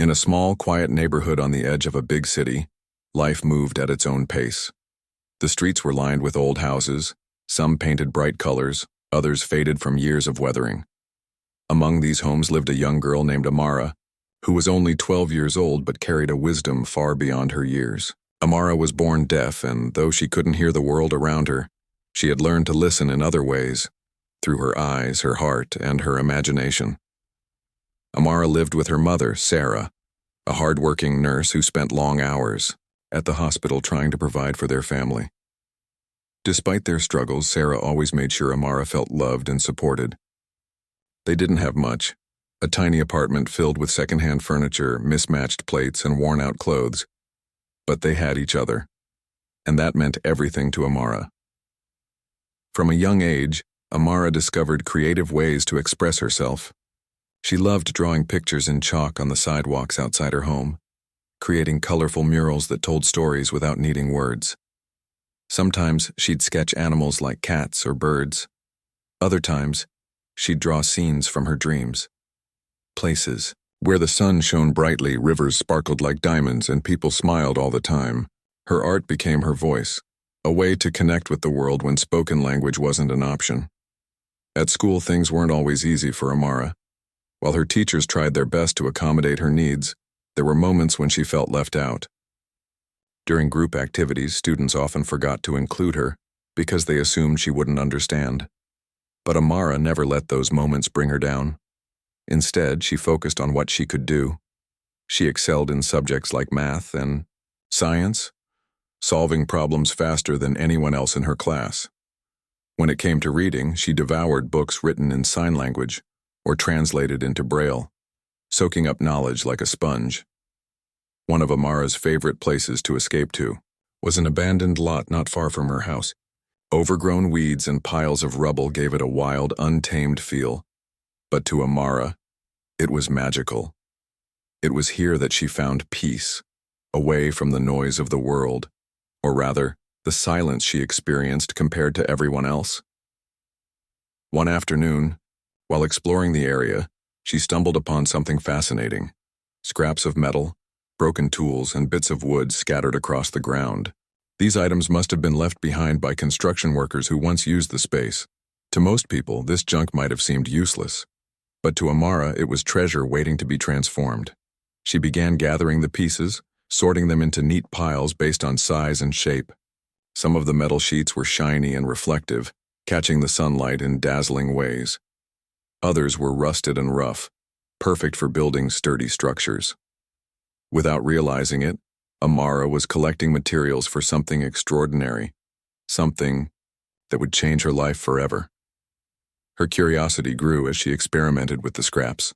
In a small, quiet neighborhood on the edge of a big city, life moved at its own pace. The streets were lined with old houses, some painted bright colors, others faded from years of weathering. Among these homes lived a young girl named Amara, who was only 12 years old but carried a wisdom far beyond her years. Amara was born deaf, and though she couldn't hear the world around her, she had learned to listen in other ways, through her eyes, her heart, and her imagination. Amara lived with her mother, Sarah, a hard-working nurse who spent long hours at the hospital trying to provide for their family. Despite their struggles, Sarah always made sure Amara felt loved and supported. They didn't have much, a tiny apartment filled with secondhand furniture, mismatched plates, and worn-out clothes. But they had each other, and that meant everything to Amara. From a young age, Amara discovered creative ways to express herself. She loved drawing pictures in chalk on the sidewalks outside her home, creating colorful murals that told stories without needing words. Sometimes she'd sketch animals like cats or birds. Other times, she'd draw scenes from her dreams. Places where the sun shone brightly, rivers sparkled like diamonds, and people smiled all the time. Her art became her voice, a way to connect with the world when spoken language wasn't an option. At school, things weren't always easy for Amara. While her teachers tried their best to accommodate her needs, there were moments when she felt left out. During group activities, students often forgot to include her because they assumed she wouldn't understand. But Amara never let those moments bring her down. Instead, she focused on what she could do. She excelled in subjects like math and science, solving problems faster than anyone else in her class. When it came to reading, she devoured books written in sign language or translated into Braille, soaking up knowledge like a sponge. One of Amara's favorite places to escape to was an abandoned lot not far from her house. Overgrown weeds and piles of rubble gave it a wild, untamed feel. But to Amara, it was magical. It was here that she found peace, away from the noise of the world, or rather, the silence she experienced compared to everyone else. One afternoon, while exploring the area, she stumbled upon something fascinating: scraps of metal, broken tools, and bits of wood scattered across the ground. These items must have been left behind by construction workers who once used the space. To most people, this junk might have seemed useless, but to Amara, it was treasure waiting to be transformed. She began gathering the pieces, sorting them into neat piles based on size and shape. Some of the metal sheets were shiny and reflective, catching the sunlight in dazzling ways. Others were rusted and rough, perfect for building sturdy structures. Without realizing it, Amara was collecting materials for something extraordinary, something that would change her life forever. Her curiosity grew as she experimented with the scraps.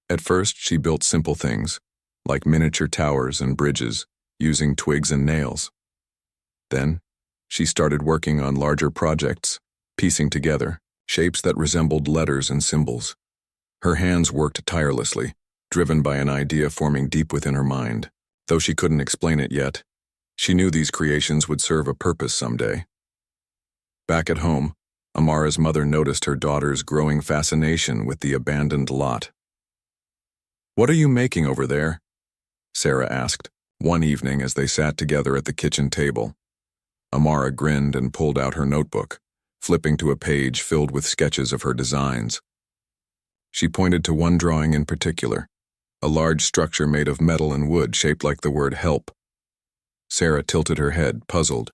At first, she built simple things, like miniature towers and bridges, using twigs and nails. Then, she started working on larger projects, piecing together shapes that resembled letters and symbols. Her hands worked tirelessly, driven by an idea forming deep within her mind. Though she couldn't explain it yet, she knew these creations would serve a purpose someday. Back at home, Amara's mother noticed her daughter's growing fascination with the abandoned lot. "What are you making over there?" Sarah asked, one evening as they sat together at the kitchen table. Amara grinned and pulled out her notebook, flipping to a page filled with sketches of her designs. She pointed to one drawing in particular, a large structure made of metal and wood shaped like the word help. Sarah tilted her head, puzzled.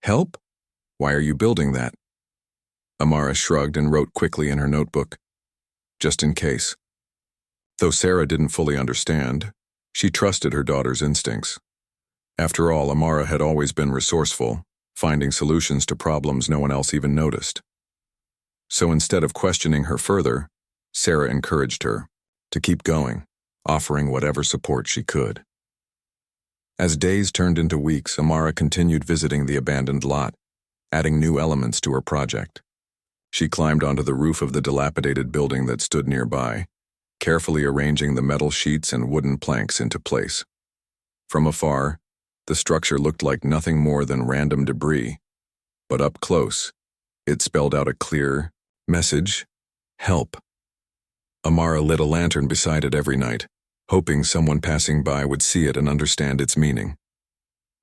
"Help? Why are you building that?" Amara shrugged and wrote quickly in her notebook, "Just in case." Though Sarah didn't fully understand, she trusted her daughter's instincts. After all, Amara had always been resourceful, finding solutions to problems no one else even noticed. So instead of questioning her further, Sarah encouraged her to keep going, offering whatever support she could. As days turned into weeks, Amara continued visiting the abandoned lot, adding new elements to her project. She climbed onto the roof of the dilapidated building that stood nearby, carefully arranging the metal sheets and wooden planks into place. From afar, the structure looked like nothing more than random debris, but up close, it spelled out a clear message: help. Amara lit a lantern beside it every night, hoping someone passing by would see it and understand its meaning.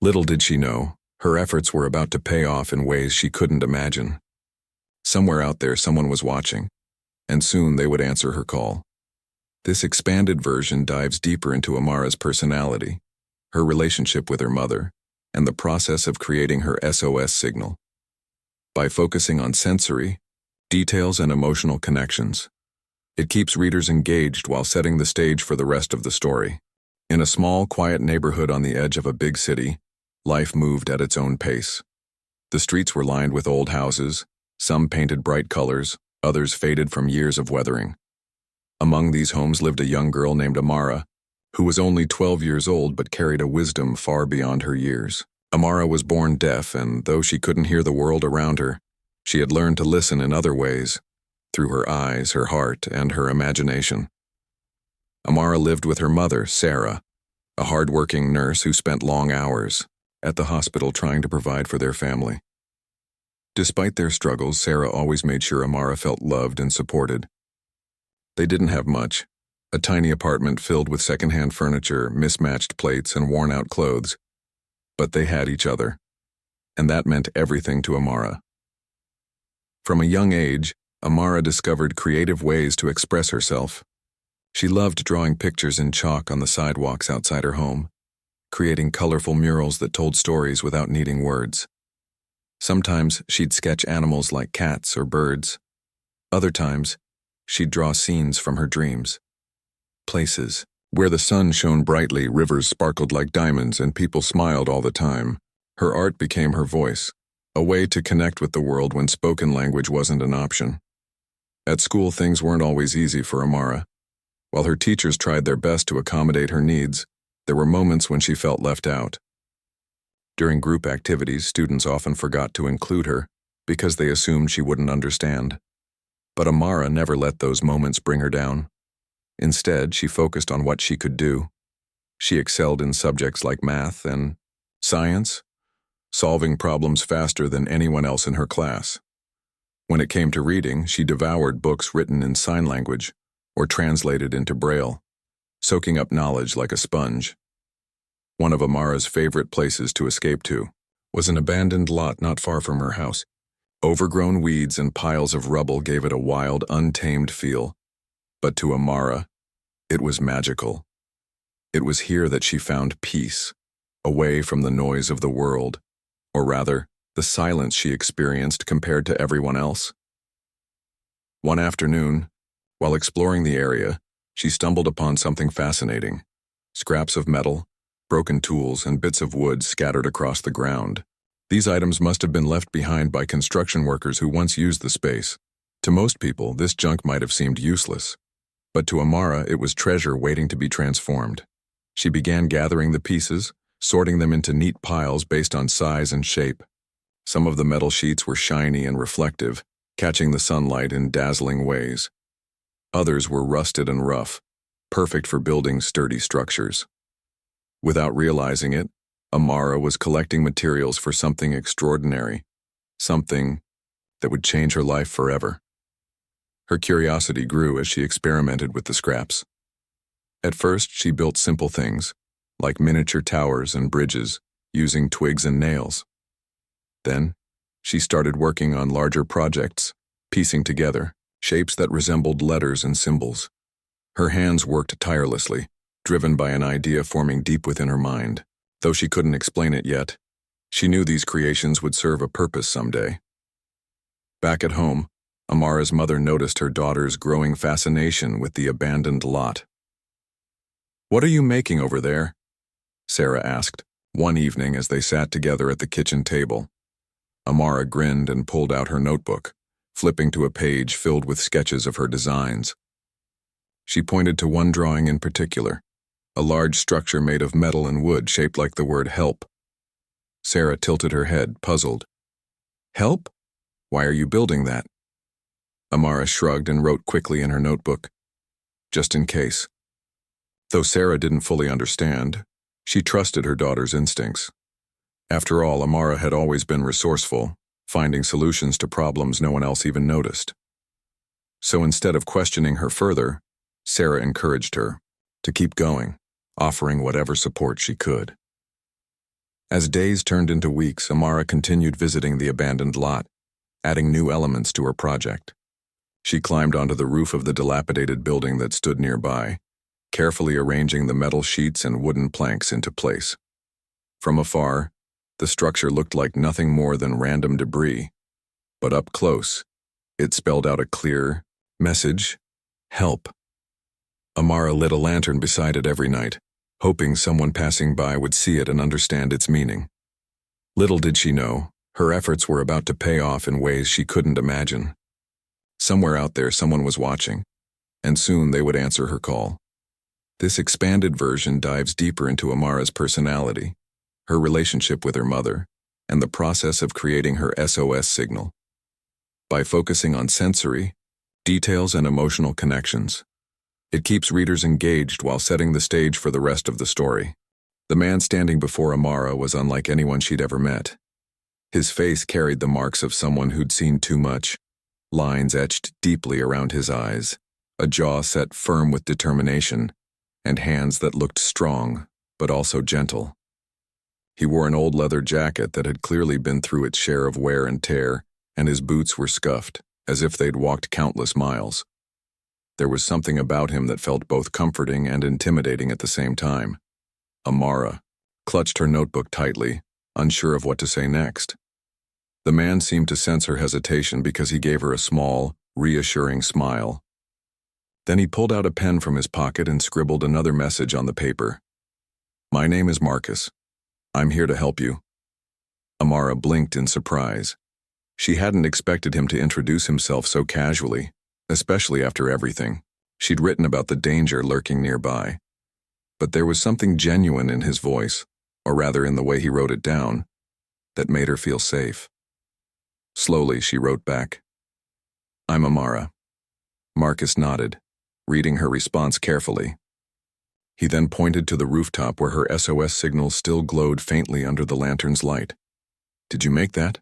Little did she know, her efforts were about to pay off in ways she couldn't imagine. Somewhere out there someone was watching, and soon they would answer her call. This expanded version dives deeper into Amara's personality, her relationship with her mother, and the process of creating her SOS signal. By focusing on sensory, details, and emotional connections, it keeps readers engaged while setting the stage for the rest of the story. In a small, quiet neighborhood on the edge of a big city, life moved at its own pace. The streets were lined with old houses, some painted bright colors, others faded from years of weathering. Among these homes lived a young girl named Amara, who was only 12 years old but carried a wisdom far beyond her years. Amara was born deaf, and though she couldn't hear the world around her, she had learned to listen in other ways, through her eyes, her heart, and her imagination. Amara lived with her mother, Sarah, a hard-working nurse who spent long hours at the hospital trying to provide for their family. Despite their struggles, Sarah always made sure Amara felt loved and supported. They didn't have much, a tiny apartment filled with secondhand furniture, mismatched plates, and worn-out clothes. But they had each other, and that meant everything to Amara. From a young age, Amara discovered creative ways to express herself. She loved drawing pictures in chalk on the sidewalks outside her home, creating colorful murals that told stories without needing words. Sometimes she'd sketch animals like cats or birds. Other times, she'd draw scenes from her dreams. Places where the sun shone brightly, rivers sparkled like diamonds, and people smiled all the time. Her art became her voice, a way to connect with the world when spoken language wasn't an option. At school, things weren't always easy for Amara. While her teachers tried their best to accommodate her needs, there were moments when she felt left out. During group activities, students often forgot to include her because they assumed she wouldn't understand. But Amara never let those moments bring her down. Instead, she focused on what she could do. She excelled in subjects like math and science, solving problems faster than anyone else in her class. When it came to reading, she devoured books written in sign language or translated into Braille, soaking up knowledge like a sponge. One of Amara's favorite places to escape to was an abandoned lot not far from her house. Overgrown weeds and piles of rubble gave it a wild, untamed feel. But to Amara, it was magical. It was here that she found peace, away from the noise of the world, or rather, the silence she experienced compared to everyone else. One afternoon, while exploring the area, she stumbled upon something fascinating: scraps of metal, broken tools, and bits of wood scattered across the ground. These items must have been left behind by construction workers who once used the space. To most people, this junk might have seemed useless, but to Amara, it was treasure waiting to be transformed. She began gathering the pieces, sorting them into neat piles based on size and shape. Some of the metal sheets were shiny and reflective, catching the sunlight in dazzling ways. Others were rusted and rough, perfect for building sturdy structures. Without realizing it, Amara was collecting materials for something extraordinary, something that would change her life forever. Her curiosity grew as she experimented with the scraps. At first, she built simple things, like miniature towers and bridges, using twigs and nails. Then, she started working on larger projects, piecing together shapes that resembled letters and symbols. Her hands worked tirelessly, driven by an idea forming deep within her mind. Though she couldn't explain it yet, she knew these creations would serve a purpose someday. Back at home, Amara's mother noticed her daughter's growing fascination with the abandoned lot. "What are you making over there?" Sarah asked, one evening as they sat together at the kitchen table. Amara grinned and pulled out her notebook, flipping to a page filled with sketches of her designs. She pointed to one drawing in particular, a large structure made of metal and wood shaped like the word help. Sarah tilted her head, puzzled. "Help? Why are you building that?" Amara shrugged and wrote quickly in her notebook, "Just in case." Though Sarah didn't fully understand, she trusted her daughter's instincts. After all, Amara had always been resourceful, finding solutions to problems no one else even noticed. So instead of questioning her further, Sarah encouraged her. to keep going, offering whatever support she could. As days turned into weeks, Amara continued visiting the abandoned lot, adding new elements to her project. She climbed onto the roof of the dilapidated building that stood nearby, carefully arranging the metal sheets and wooden planks into place. From afar, the structure looked like nothing more than random debris, but up close, it spelled out a clear message: help. Amara lit a lantern beside it every night, hoping someone passing by would see it and understand its meaning. Little did she know, her efforts were about to pay off in ways she couldn't imagine. Somewhere out there, someone was watching, and soon they would answer her call. This expanded version dives deeper into Amara's personality, her relationship with her mother, and the process of creating her SOS signal. By focusing on sensory, details, and emotional connections, it keeps readers engaged while setting the stage for the rest of the story. The man standing before Amara was unlike anyone she'd ever met. His face carried the marks of someone who'd seen too much, lines etched deeply around his eyes, a jaw set firm with determination, and hands that looked strong, but also gentle. He wore an old leather jacket that had clearly been through its share of wear and tear, and his boots were scuffed, as if they'd walked countless miles. There was something about him that felt both comforting and intimidating at the same time. Amara clutched her notebook tightly, unsure of what to say next. The man seemed to sense her hesitation because he gave her a small, reassuring smile. Then he pulled out a pen from his pocket and scribbled another message on the paper. "My name is Marcus. I'm here to help you." Amara blinked in surprise. She hadn't expected him to introduce himself so casually, especially after everything she'd written about the danger lurking nearby. But there was something genuine in his voice, or rather in the way he wrote it down, that made her feel safe. Slowly, she wrote back, "I'm Amara." Marcus nodded, reading her response carefully. He then pointed to the rooftop where her SOS signal still glowed faintly under the lantern's light. "Did you make that?"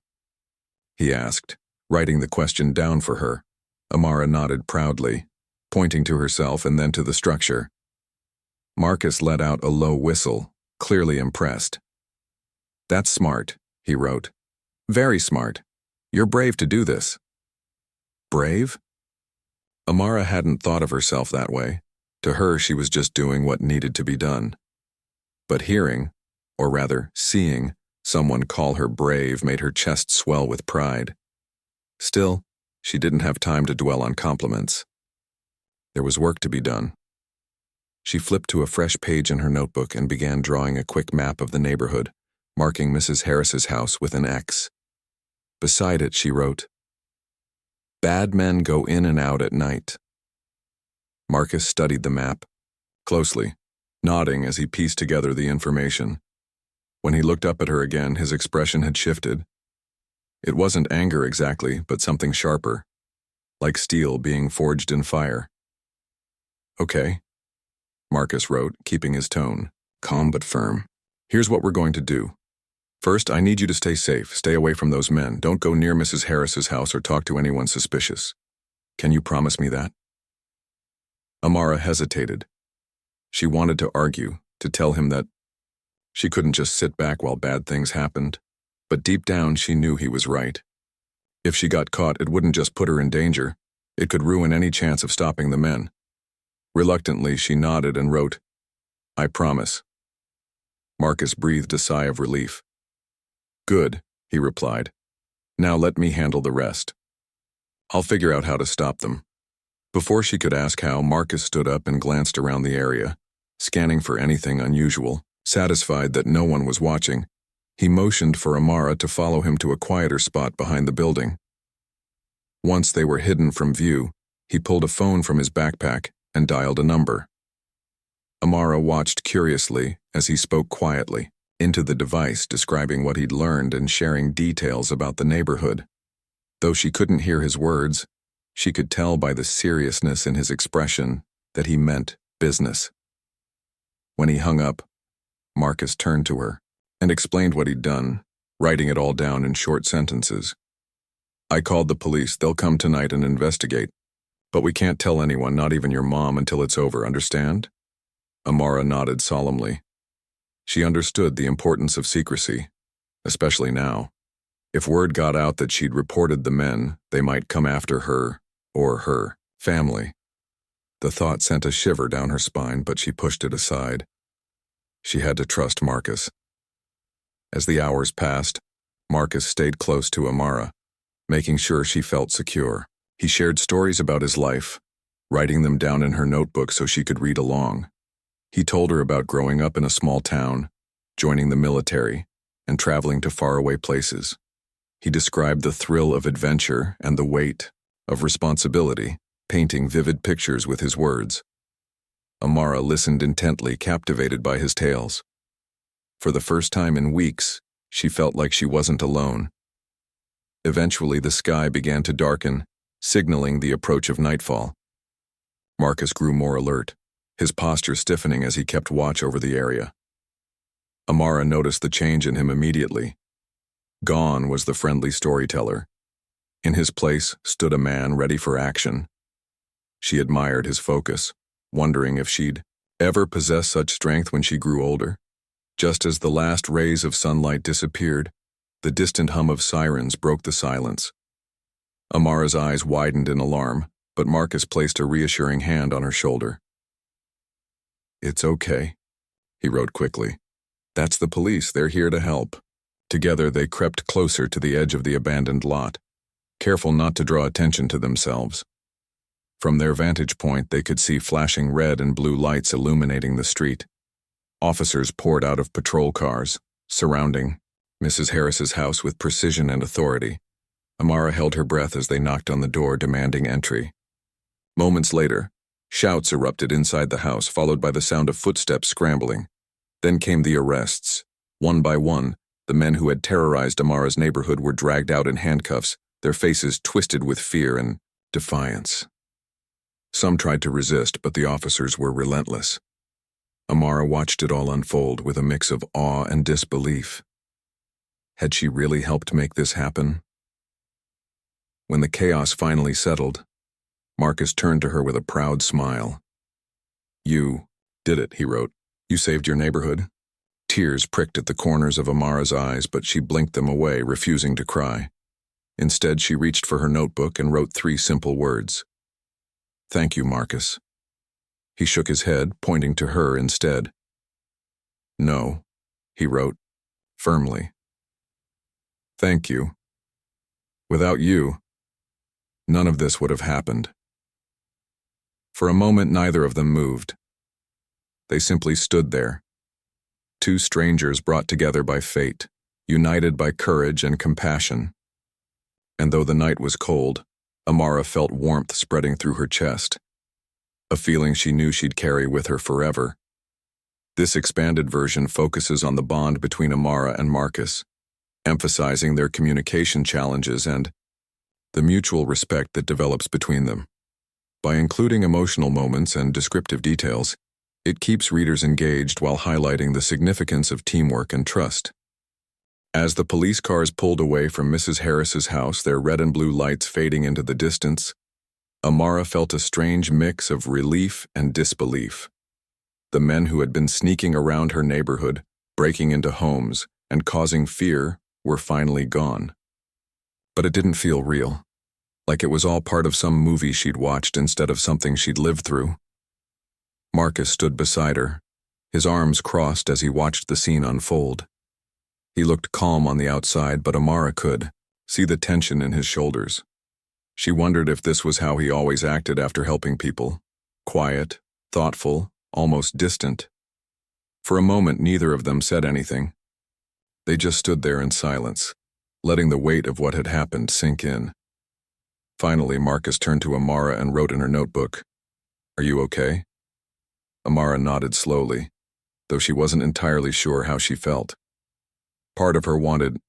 he asked, writing the question down for her. Amara nodded proudly, pointing to herself and then to the structure. Marcus let out a low whistle, clearly impressed. "That's smart," he wrote. "Very smart. You're brave to do this." Brave? Amara hadn't thought of herself that way. To her, she was just doing what needed to be done. But hearing, or rather seeing, someone call her brave made her chest swell with pride. Still, she didn't have time to dwell on compliments. There was work to be done. She flipped to a fresh page in her notebook and began drawing a quick map of the neighborhood, marking Mrs. Harris's house with an X. Beside it, she wrote, "Bad men go in and out at night." Marcus studied the map closely, nodding as he pieced together the information. When he looked up at her again, his expression had shifted. It wasn't anger exactly, but something sharper, like steel being forged in fire. "Okay," Marcus wrote, keeping his tone, calm but firm. "Here's what we're going to do. First, I need you to stay safe. Stay away from those men. Don't go near Mrs. Harris's house or talk to anyone suspicious. Can you promise me that?" Amara hesitated. She wanted to argue, to tell him that she couldn't just sit back while bad things happened, but deep down she knew he was right. If she got caught, it wouldn't just put her in danger. It could ruin any chance of stopping the men. Reluctantly, she nodded and wrote, "I promise." Marcus breathed a sigh of relief. "Good," he replied. "Now let me handle the rest. I'll figure out how to stop them." Before she could ask how, Marcus stood up and glanced around the area, scanning for anything unusual. Satisfied that no one was watching, he motioned for Amara to follow him to a quieter spot behind the building. Once they were hidden from view, he pulled a phone from his backpack and dialed a number. Amara watched curiously as he spoke quietly into the device, describing what he'd learned and sharing details about the neighborhood. Though she couldn't hear his words, she could tell by the seriousness in his expression that he meant business. When he hung up, Marcus turned to her and explained what he'd done, writing it all down in short sentences. "I called the police. They'll come tonight and investigate. But we can't tell anyone, not even your mom, until it's over, understand?" Amara nodded solemnly. She understood the importance of secrecy, especially now. If word got out that she'd reported the men, they might come after her or her family. The thought sent a shiver down her spine, but she pushed it aside. She had to trust Marcus. As the hours passed, Marcus stayed close to Amara, making sure she felt secure. He shared stories about his life, writing them down in her notebook so she could read along. He told her about growing up in a small town, joining the military, and traveling to faraway places. He described the thrill of adventure and the weight of responsibility, painting vivid pictures with his words. Amara listened intently, captivated by his tales. For the first time in weeks, she felt like she wasn't alone. Eventually, the sky began to darken, signaling the approach of nightfall. Marcus grew more alert, his posture stiffening as he kept watch over the area. Amara noticed the change in him immediately. Gone was the friendly storyteller. In his place stood a man ready for action. She admired his focus, wondering if she'd ever possess such strength when she grew older. Just as the last rays of sunlight disappeared, the distant hum of sirens broke the silence. Amara's eyes widened in alarm, but Marcus placed a reassuring hand on her shoulder. "It's okay," he wrote quickly. "That's the police, they're here to help." Together they crept closer to the edge of the abandoned lot, careful not to draw attention to themselves. From their vantage point, they could see flashing red and blue lights illuminating the street. Officers poured out of patrol cars, surrounding Mrs. Harris's house with precision and authority. Amara held her breath as they knocked on the door, demanding entry. Moments later, shouts erupted inside the house, followed by the sound of footsteps scrambling. Then came the arrests. One by one, the men who had terrorized Amara's neighborhood were dragged out in handcuffs, their faces twisted with fear and defiance. Some tried to resist, but the officers were relentless. Amara watched it all unfold with a mix of awe and disbelief. Had she really helped make this happen? When the chaos finally settled, Marcus turned to her with a proud smile. "You did it," he wrote. "You saved your neighborhood." Tears pricked at the corners of Amara's eyes, but she blinked them away, refusing to cry. Instead, she reached for her notebook and wrote 3 simple words. "Thank you, Marcus." He shook his head, pointing to her instead. "No," he wrote, firmly. "Thank you. Without you, none of this would have happened." For a moment, neither of them moved. They simply stood there. 2 strangers brought together by fate, united by courage and compassion. And though the night was cold, Amara felt warmth spreading through her chest, a feeling she knew she'd carry with her forever. This expanded version focuses on the bond between Amara and Marcus, emphasizing their communication challenges and the mutual respect that develops between them. By including emotional moments and descriptive details, it keeps readers engaged while highlighting the significance of teamwork and trust. As the police cars pulled away from Mrs. Harris's house, their red and blue lights fading into the distance, Amara felt a strange mix of relief and disbelief. The men who had been sneaking around her neighborhood, breaking into homes, and causing fear were finally gone. But it didn't feel real, like it was all part of some movie she'd watched instead of something she'd lived through. Marcus stood beside her, his arms crossed as he watched the scene unfold. He looked calm on the outside, but Amara could see the tension in his shoulders. She wondered if this was how he always acted after helping people, quiet, thoughtful, almost distant. For a moment, neither of them said anything. They just stood there in silence, letting the weight of what had happened sink in. Finally, Marcus turned to Amara and wrote in her notebook, "Are you okay?" Amara nodded slowly, though she wasn't entirely sure how she felt. Part of her wanted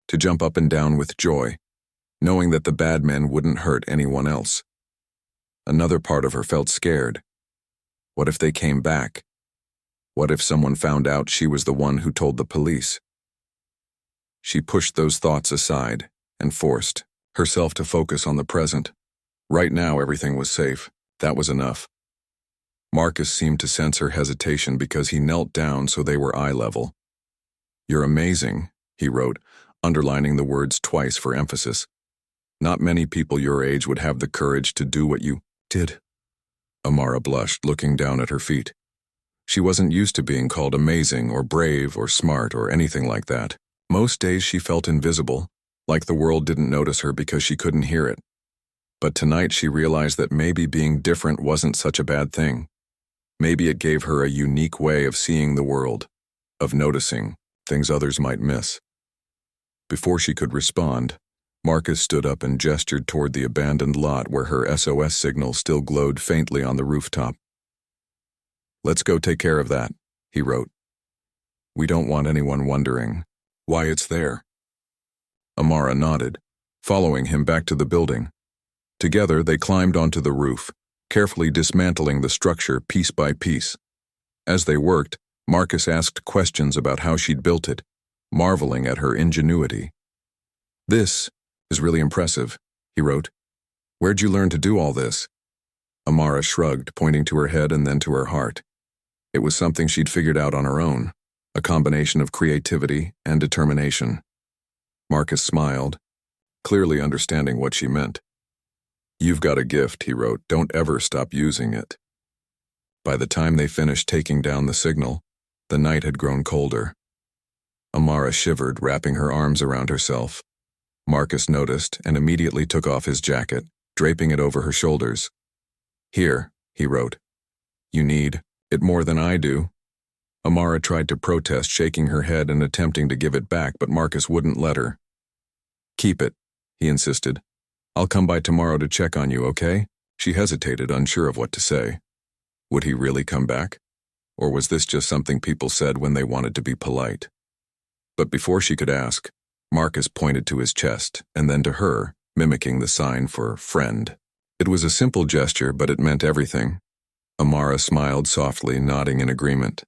to jump up and down with joy, knowing that the bad men wouldn't hurt anyone else. Another part of her felt scared. What if they came back? What if someone found out she was the one who told the police? She pushed those thoughts aside and forced herself to focus on the present. Right now, everything was safe. That was enough. Marcus seemed to sense her hesitation because he knelt down so they were eye level. "You're amazing," he wrote, underlining the words twice for emphasis. "Not many people your age would have the courage to do what you did." Amara blushed, looking down at her feet. She wasn't used to being called amazing or brave or smart or anything like that. Most days she felt invisible, like the world didn't notice her because she couldn't hear it. But tonight she realized that maybe being different wasn't such a bad thing. Maybe it gave her a unique way of seeing the world, of noticing things others might miss. Before she could respond, Marcus stood up and gestured toward the abandoned lot where her SOS signal still glowed faintly on the rooftop. "Let's go take care of that," he wrote. "We don't want anyone wondering why it's there." Amara nodded, following him back to the building. Together they climbed onto the roof, carefully dismantling the structure piece by piece. As they worked, Marcus asked questions about how she'd built it, marveling at her ingenuity. "This is really impressive," he wrote. "Where'd you learn to do all this?" Amara shrugged, pointing to her head and then to her heart. It was something she'd figured out on her own, a combination of creativity and determination. Marcus smiled, clearly understanding what she meant. "You've got a gift," he wrote. "Don't ever stop using it." By the time they finished taking down the signal, the night had grown colder. Amara shivered, wrapping her arms around herself. Marcus noticed and immediately took off his jacket, draping it over her shoulders. "Here," he wrote. "You need it more than I do." Amara tried to protest, shaking her head and attempting to give it back, but Marcus wouldn't let her. "Keep it," he insisted. "I'll come by tomorrow to check on you, okay?" She hesitated, unsure of what to say. Would he really come back? Or was this just something people said when they wanted to be polite? But before she could ask, Marcus pointed to his chest, and then to her, mimicking the sign for friend. It was a simple gesture, but it meant everything. Amara smiled softly, nodding in agreement.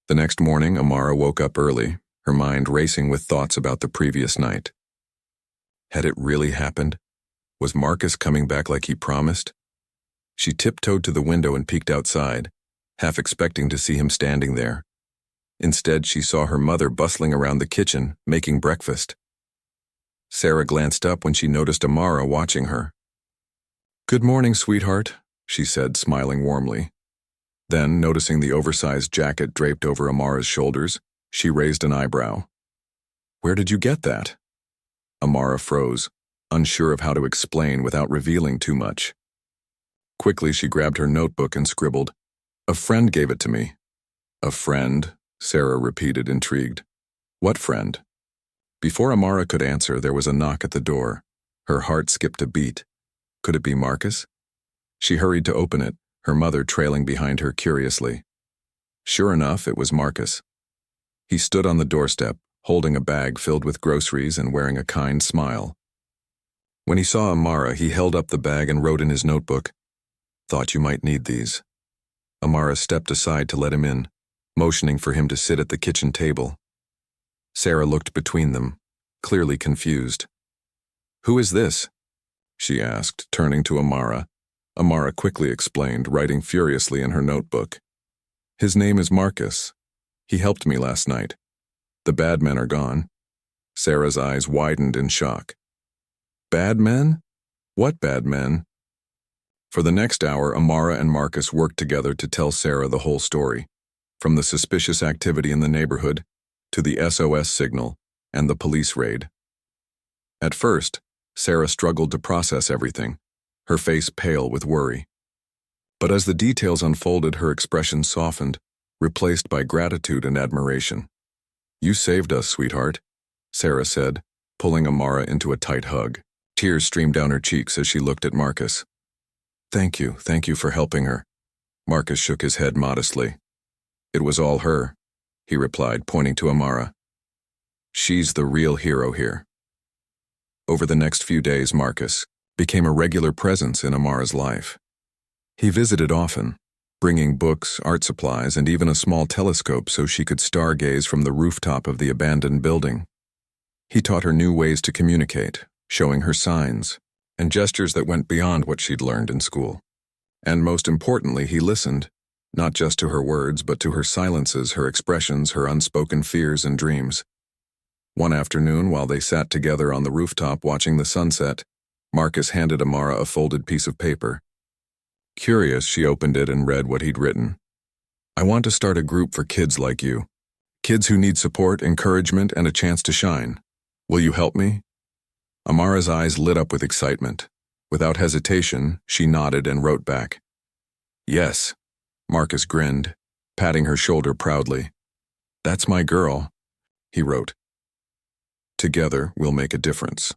The next morning, Amara woke up early, her mind racing with thoughts about the previous night. Had it really happened? Was Marcus coming back like he promised? She tiptoed to the window and peeked outside, half expecting to see him standing there. Instead, she saw her mother bustling around the kitchen, making breakfast. Sarah glanced up when she noticed Amara watching her. "Good morning, sweetheart," she said, smiling warmly. Then, noticing the oversized jacket draped over Amara's shoulders, she raised an eyebrow. "Where did you get that?" Amara froze, unsure of how to explain without revealing too much. Quickly, she grabbed her notebook and scribbled, "A friend gave it to me." "A friend?" Sarah repeated, intrigued. "What friend?" Before Amara could answer, there was a knock at the door. Her heart skipped a beat. Could it be Marcus? She hurried to open it, her mother trailing behind her curiously. Sure enough, it was Marcus. He stood on the doorstep, holding a bag filled with groceries and wearing a kind smile. When he saw Amara, he held up the bag and wrote in his notebook, "Thought you might need these." Amara stepped aside to let him in, motioning for him to sit at the kitchen table. Sarah looked between them, clearly confused. "Who is this?" she asked, turning to Amara. Amara quickly explained, writing furiously in her notebook. "His name is Marcus. He helped me last night. The bad men are gone." Sarah's eyes widened in shock. "Bad men? What bad men?" For the next hour, Amara and Marcus worked together to tell Sarah the whole story, from the suspicious activity in the neighborhood to the SOS signal and the police raid. At first, Sarah struggled to process everything, her face pale with worry. But as the details unfolded, her expression softened, replaced by gratitude and admiration. "You saved us, sweetheart," Sarah said, pulling Amara into a tight hug. Tears streamed down her cheeks as she looked at Marcus. Thank you for helping her." Marcus shook his head modestly. "It was all her," he replied, pointing to Amara. "She's the real hero here." Over the next few days, Marcus became a regular presence in Amara's life. He visited often, bringing books, art supplies, and even a small telescope so she could stargaze from the rooftop of the abandoned building. He taught her new ways to communicate, showing her signs and gestures that went beyond what she'd learned in school. And most importantly, he listened, not just to her words, but to her silences, her expressions, her unspoken fears and dreams. One afternoon, while they sat together on the rooftop watching the sunset, Marcus handed Amara a folded piece of paper. Curious, she opened it and read what he'd written. I want to start a group for kids like you. Kids who need support, encouragement, and a chance to shine. Will you help me? Amara's eyes lit up with excitement. Without hesitation, she nodded and wrote back. Yes. Marcus grinned, patting her shoulder proudly. That's my girl, he wrote. Together, we'll make a difference.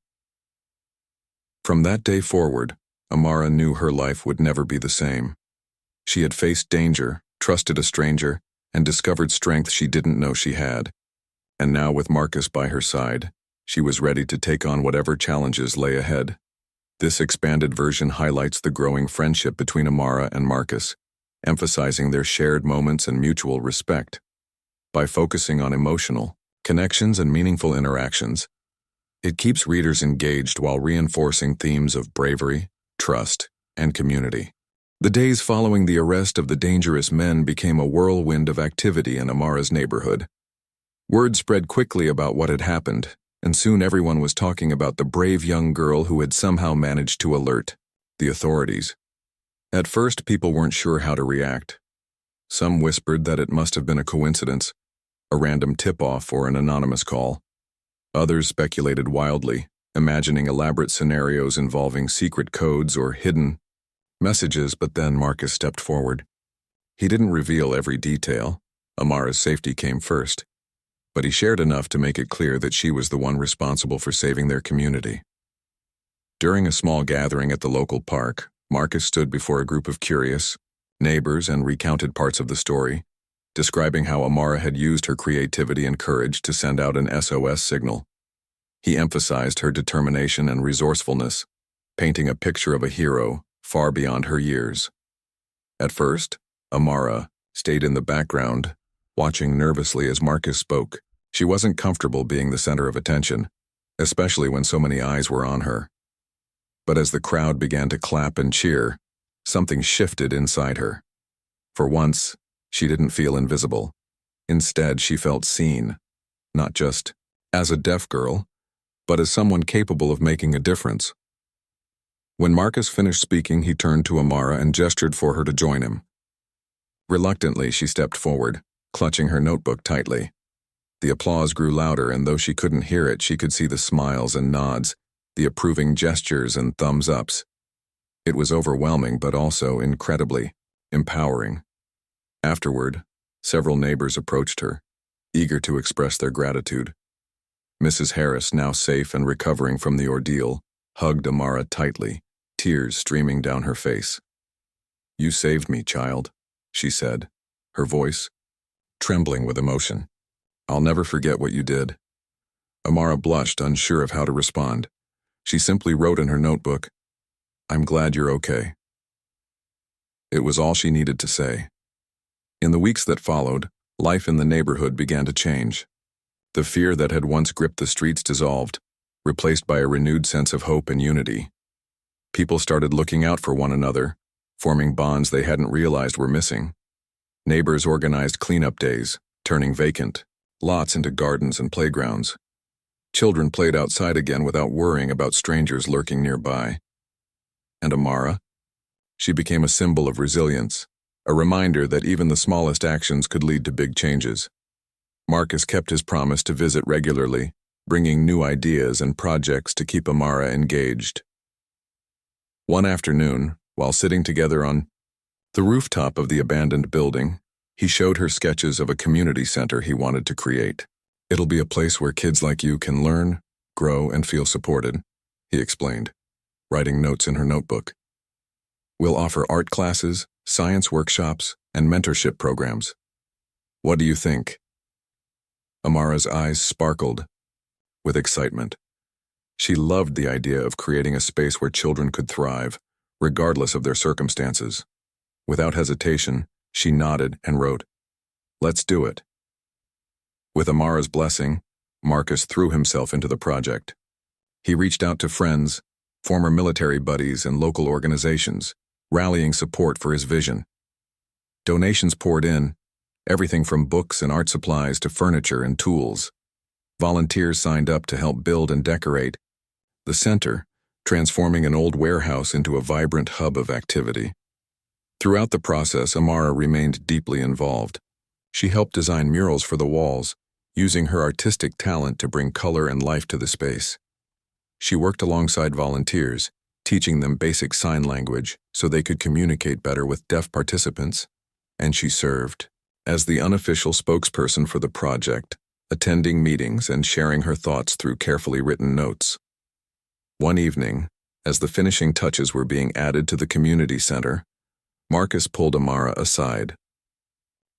From that day forward, Amara knew her life would never be the same. She had faced danger, trusted a stranger, and discovered strength she didn't know she had. And now, with Marcus by her side, she was ready to take on whatever challenges lay ahead. This expanded version highlights the growing friendship between Amara and Marcus, emphasizing their shared moments and mutual respect. By focusing on emotional connections and meaningful interactions, it keeps readers engaged while reinforcing themes of bravery, trust, and community. The days following the arrest of the dangerous men became a whirlwind of activity in Amara's neighborhood. Word spread quickly about what had happened, and soon everyone was talking about the brave young girl who had somehow managed to alert the authorities. At first, people weren't sure how to react. Some whispered that it must have been a coincidence, a random tip-off or an anonymous call. Others speculated wildly, imagining elaborate scenarios involving secret codes or hidden messages, but then Marcus stepped forward. He didn't reveal every detail. Amara's safety came first, but he shared enough to make it clear that she was the one responsible for saving their community. During a small gathering at the local park, Marcus stood before a group of curious neighbors and recounted parts of the story, describing how Amara had used her creativity and courage to send out an SOS signal. He emphasized her determination and resourcefulness, painting a picture of a hero far beyond her years. At first, Amara stayed in the background, watching nervously as Marcus spoke. She wasn't comfortable being the center of attention, especially when so many eyes were on her. But as the crowd began to clap and cheer, something shifted inside her. For once, she didn't feel invisible. Instead, she felt seen, not just as a deaf girl, but as someone capable of making a difference. When Marcus finished speaking, he turned to Amara and gestured for her to join him. Reluctantly, she stepped forward, clutching her notebook tightly. The applause grew louder, and though she couldn't hear it, she could see the smiles and nods, the approving gestures and thumbs-ups. It was overwhelming, but also incredibly empowering. Afterward, several neighbors approached her, eager to express their gratitude. Mrs. Harris, now safe and recovering from the ordeal, hugged Amara tightly, tears streaming down her face. "You saved me, child," she said, her voice trembling with emotion. "I'll never forget what you did." Amara blushed, unsure of how to respond. She simply wrote in her notebook, "I'm glad you're okay." It was all she needed to say. In the weeks that followed, life in the neighborhood began to change. The fear that had once gripped the streets dissolved, replaced by a renewed sense of hope and unity. People started looking out for one another, forming bonds they hadn't realized were missing. Neighbors organized cleanup days, turning vacant lots into gardens and playgrounds. Children played outside again without worrying about strangers lurking nearby. And Amara? She became a symbol of resilience, a reminder that even the smallest actions could lead to big changes. Marcus kept his promise to visit regularly, bringing new ideas and projects to keep Amara engaged. One afternoon, while sitting together on the rooftop of the abandoned building, he showed her sketches of a community center he wanted to create. "It'll be a place where kids like you can learn, grow, and feel supported," he explained, writing notes in her notebook. "We'll offer art classes, science workshops, and mentorship programs. What do you think?" Amara's eyes sparkled with excitement. She loved the idea of creating a space where children could thrive, regardless of their circumstances. Without hesitation, she nodded and wrote, "Let's do it." With Amara's blessing, Marcus threw himself into the project. He reached out to friends, former military buddies, and local organizations, rallying support for his vision. Donations poured in, everything from books and art supplies to furniture and tools. Volunteers signed up to help build and decorate the center, transforming an old warehouse into a vibrant hub of activity. Throughout the process, Amara remained deeply involved. She helped design murals for the walls, using her artistic talent to bring color and life to the space. She worked alongside volunteers, teaching them basic sign language so they could communicate better with deaf participants, and she served as the unofficial spokesperson for the project, attending meetings and sharing her thoughts through carefully written notes. One evening, as the finishing touches were being added to the community center, Marcus pulled Amara aside.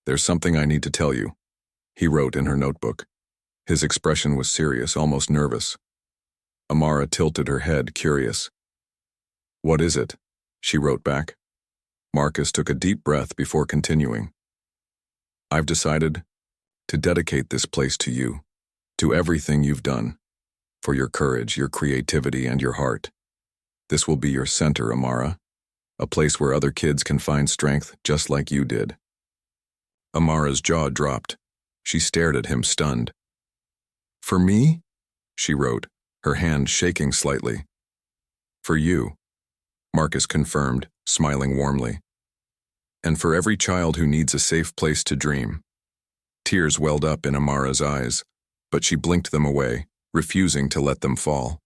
"There's something I need to tell you," he wrote in her notebook. His expression was serious, almost nervous. Amara tilted her head, curious. "What is it?" she wrote back. Marcus took a deep breath before continuing. "I've decided to dedicate this place to you, to everything you've done, for your courage, your creativity, and your heart. This will be your center, Amara, a place where other kids can find strength just like you did." Amara's jaw dropped. She stared at him, stunned. "For me?" she wrote, her hand shaking slightly. "For you," Marcus confirmed, smiling warmly. "And for every child who needs a safe place to dream." Tears welled up in Amara's eyes, but she blinked them away, refusing to let them fall.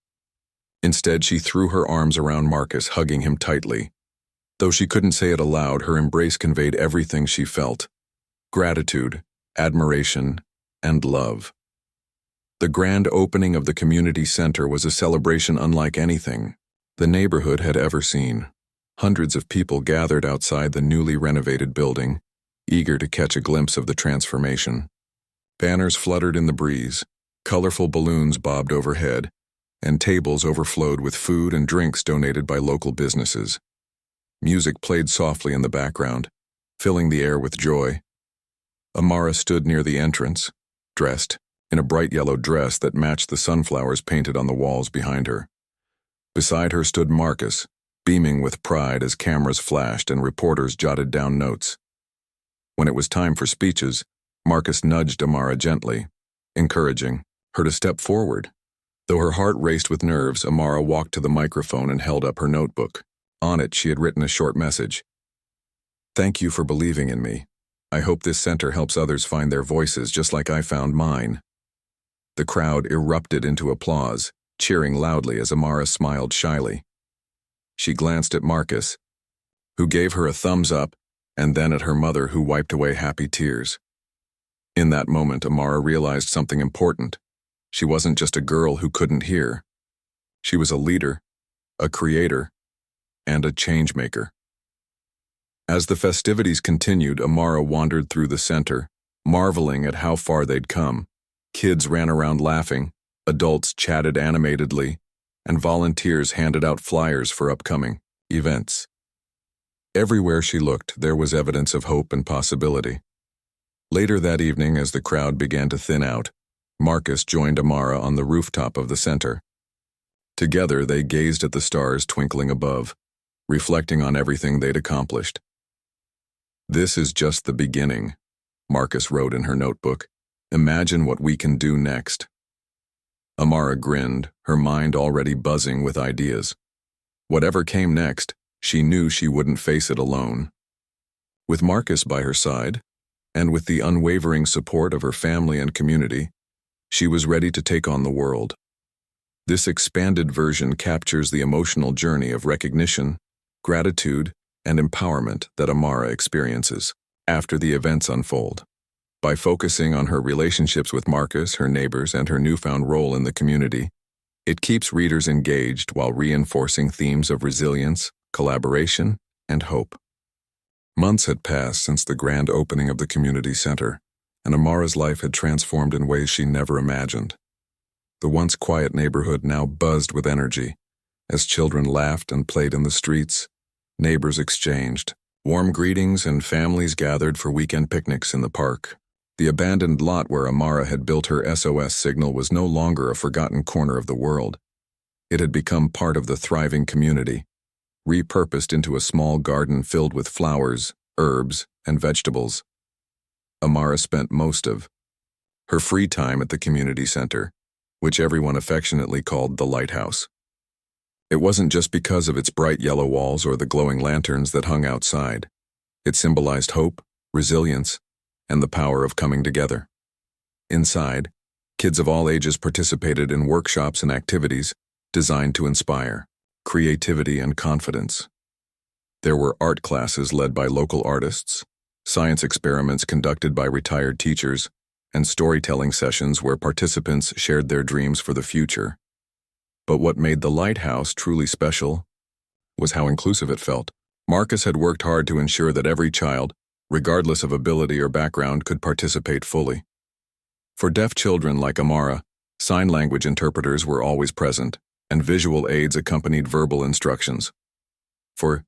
Instead, she threw her arms around Marcus, hugging him tightly. Though she couldn't say it aloud, her embrace conveyed everything she felt: gratitude, admiration, and love. The grand opening of the community center was a celebration unlike anything the neighborhood had ever seen. Hundreds of people gathered outside the newly renovated building, eager to catch a glimpse of the transformation. Banners fluttered in the breeze, colorful balloons bobbed overhead, and tables overflowed with food and drinks donated by local businesses. Music played softly in the background, filling the air with joy. Amara stood near the entrance, dressed in a bright yellow dress that matched the sunflowers painted on the walls behind her. Beside her stood Marcus, beaming with pride as cameras flashed and reporters jotted down notes. When it was time for speeches, Marcus nudged Amara gently, encouraging her to step forward. Though her heart raced with nerves, Amara walked to the microphone and held up her notebook. On it, she had written a short message. "Thank you for believing in me. I hope this center helps others find their voices just like I found mine." The crowd erupted into applause, cheering loudly as Amara smiled shyly. She glanced at Marcus, who gave her a thumbs up, and then at her mother, who wiped away happy tears. In that moment, Amara realized something important. She wasn't just a girl who couldn't hear. She was a leader, a creator, and a change-maker. As the festivities continued, Amara wandered through the center, marveling at how far they'd come. Kids ran around laughing, adults chatted animatedly, and volunteers handed out flyers for upcoming events. Everywhere she looked, there was evidence of hope and possibility. Later that evening, as the crowd began to thin out, Marcus joined Amara on the rooftop of the center. Together, they gazed at the stars twinkling above, reflecting on everything they'd accomplished. "This is just the beginning," Marcus wrote in her notebook. "Imagine what we can do next." Amara grinned, her mind already buzzing with ideas. Whatever came next, she knew she wouldn't face it alone. With Marcus by her side, and with the unwavering support of her family and community, she was ready to take on the world. This expanded version captures the emotional journey of recognition, gratitude, and empowerment that Amara experiences after the events unfold. By focusing on her relationships with Marcus, her neighbors, and her newfound role in the community, it keeps readers engaged while reinforcing themes of resilience, collaboration, and hope. Months had passed since the grand opening of the community center, and Amara's life had transformed in ways she never imagined. The once quiet neighborhood now buzzed with energy. As children laughed and played in the streets, neighbors exchanged warm greetings and families gathered for weekend picnics in the park. The abandoned lot where Amara had built her SOS signal was no longer a forgotten corner of the world. It had become part of the thriving community, repurposed into a small garden filled with flowers, herbs, and vegetables. Amara spent most of her free time at the community center, which everyone affectionately called the lighthouse. It wasn't just because of its bright yellow walls or the glowing lanterns that hung outside. It symbolized hope, resilience, and the power of coming together. Inside, kids of all ages participated in workshops and activities designed to inspire creativity and confidence. There were art classes led by local artists, science experiments conducted by retired teachers, and storytelling sessions where participants shared their dreams for the future. But what made the lighthouse truly special was how inclusive it felt. Marcus had worked hard to ensure that every child, regardless of ability or background, could participate fully. For deaf children like Amara, sign language interpreters were always present, and visual aids accompanied verbal instructions. For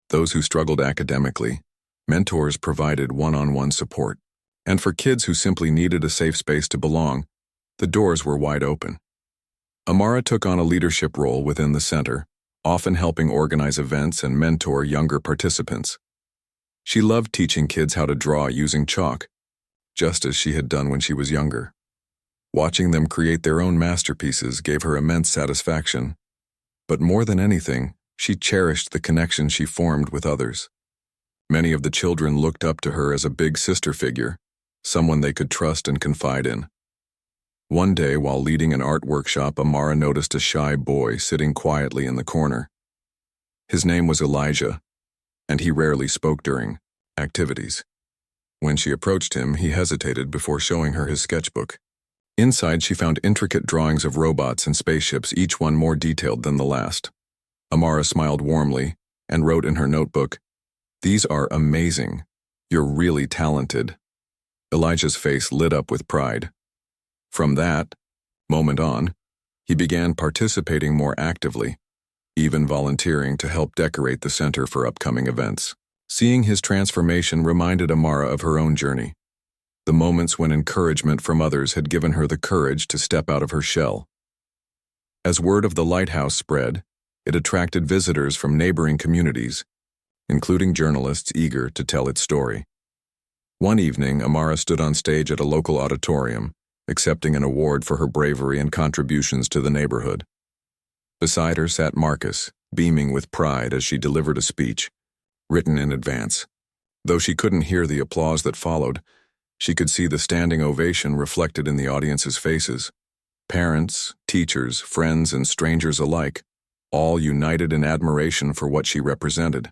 those who struggled academically, mentors provided one-on-one support. And for kids who simply needed a safe space to belong, the doors were wide open. Amara took on a leadership role within the center, often helping organize events and mentor younger participants. She loved teaching kids how to draw using chalk, just as she had done when she was younger. Watching them create their own masterpieces gave her immense satisfaction. But more than anything, she cherished the connection she formed with others. Many of the children looked up to her as a big sister figure, someone they could trust and confide in. One day, while leading an art workshop, Amara noticed a shy boy sitting quietly in the corner. His name was Elijah, and he rarely spoke during activities. When she approached him, he hesitated before showing her his sketchbook. Inside, she found intricate drawings of robots and spaceships, each one more detailed than the last. Amara smiled warmly and wrote in her notebook, "These are amazing. You're really talented." Elijah's face lit up with pride. From that moment on, he began participating more actively, even volunteering to help decorate the center for upcoming events. Seeing his transformation reminded Amara of her own journey, the moments when encouragement from others had given her the courage to step out of her shell. As word of the lighthouse spread, it attracted visitors from neighboring communities, including journalists eager to tell its story. One evening, Amara stood on stage at a local auditorium, accepting an award for her bravery and contributions to the neighborhood. Beside her sat Marcus, beaming with pride as she delivered a speech, written in advance. Though she couldn't hear the applause that followed, she could see the standing ovation reflected in the audience's faces. Parents, teachers, friends, and strangers alike, all united in admiration for what she represented.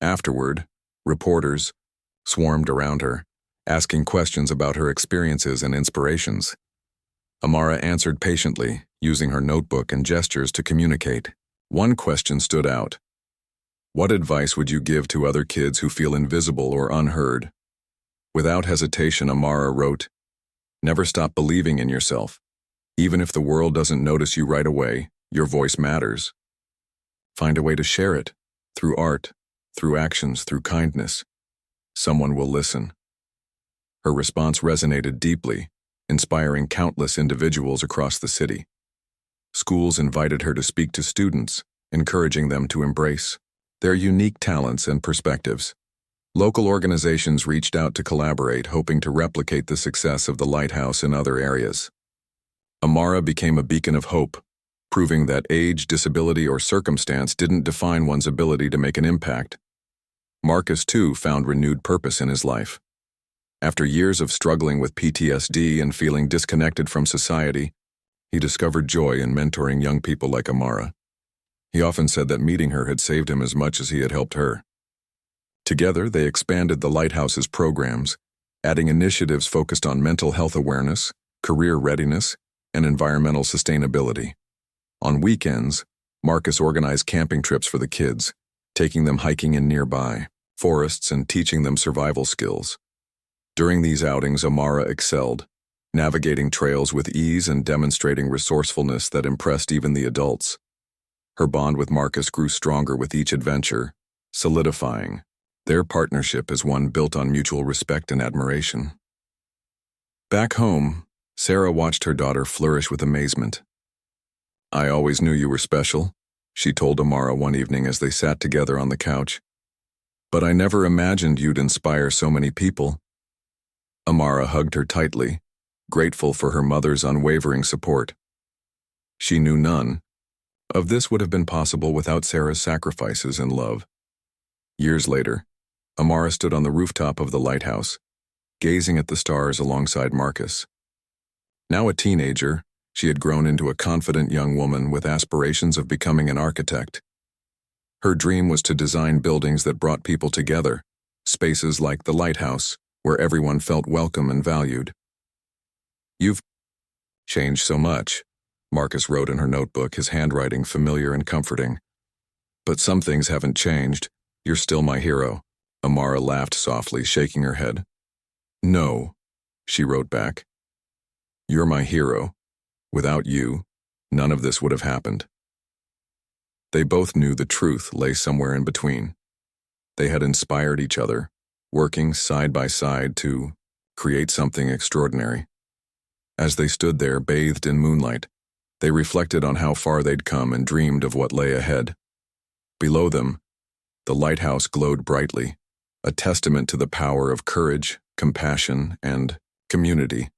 Afterward, reporters swarmed around her, asking questions about her experiences and inspirations. Amara answered patiently, using her notebook and gestures to communicate. One question stood out. What advice would you give to other kids who feel invisible or unheard? Without hesitation, Amara wrote, "Never stop believing in yourself. Even if the world doesn't notice you right away, your voice matters. Find a way to share it, through art, through actions, through kindness. Someone will listen." Her response resonated deeply, inspiring countless individuals across the city. Schools invited her to speak to students, encouraging them to embrace their unique talents and perspectives. Local organizations reached out to collaborate, hoping to replicate the success of the lighthouse in other areas. Amara became a beacon of hope, proving that age, disability, or circumstance didn't define one's ability to make an impact. Marcus, too, found renewed purpose in his life. After years of struggling with PTSD and feeling disconnected from society, he discovered joy in mentoring young people like Amara. He often said that meeting her had saved him as much as he had helped her. Together, they expanded the lighthouse's programs, adding initiatives focused on mental health awareness, career readiness, and environmental sustainability. On weekends, Marcus organized camping trips for the kids, taking them hiking in nearby forests and teaching them survival skills. During these outings, Amara excelled, navigating trails with ease and demonstrating resourcefulness that impressed even the adults. Her bond with Marcus grew stronger with each adventure, solidifying their partnership as one built on mutual respect and admiration. Back home, Sarah watched her daughter flourish with amazement. "I always knew you were special," she told Amara one evening as they sat together on the couch. "But I never imagined you'd inspire so many people." Amara hugged her tightly, grateful for her mother's unwavering support. She knew none of this would have been possible without Sarah's sacrifices and love. Years later, Amara stood on the rooftop of the lighthouse, gazing at the stars alongside Marcus. Now a teenager, she had grown into a confident young woman with aspirations of becoming an architect. Her dream was to design buildings that brought people together, spaces like the lighthouse, where everyone felt welcome and valued. "You've changed so much," Marcus wrote in her notebook, his handwriting familiar and comforting. "But some things haven't changed. You're still my hero." Amara laughed softly, shaking her head. "No," she wrote back. "You're my hero. Without you, none of this would have happened." They both knew the truth lay somewhere in between. They had inspired each other, working side by side to create something extraordinary. As they stood there, bathed in moonlight, they reflected on how far they'd come and dreamed of what lay ahead. Below them, the lighthouse glowed brightly, a testament to the power of courage, compassion, and community.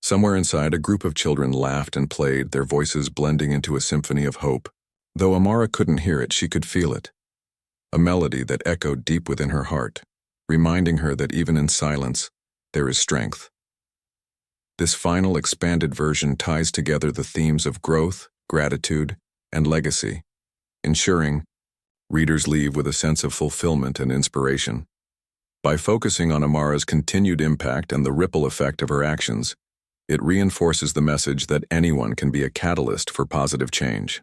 Somewhere inside, a group of children laughed and played, their voices blending into a symphony of hope. Though Amara couldn't hear it, she could feel it. A melody that echoed deep within her heart, reminding her that even in silence, there is strength. This final expanded version ties together the themes of growth, gratitude, and legacy, ensuring readers leave with a sense of fulfillment and inspiration. By focusing on Amara's continued impact and the ripple effect of her actions, it reinforces the message that anyone can be a catalyst for positive change.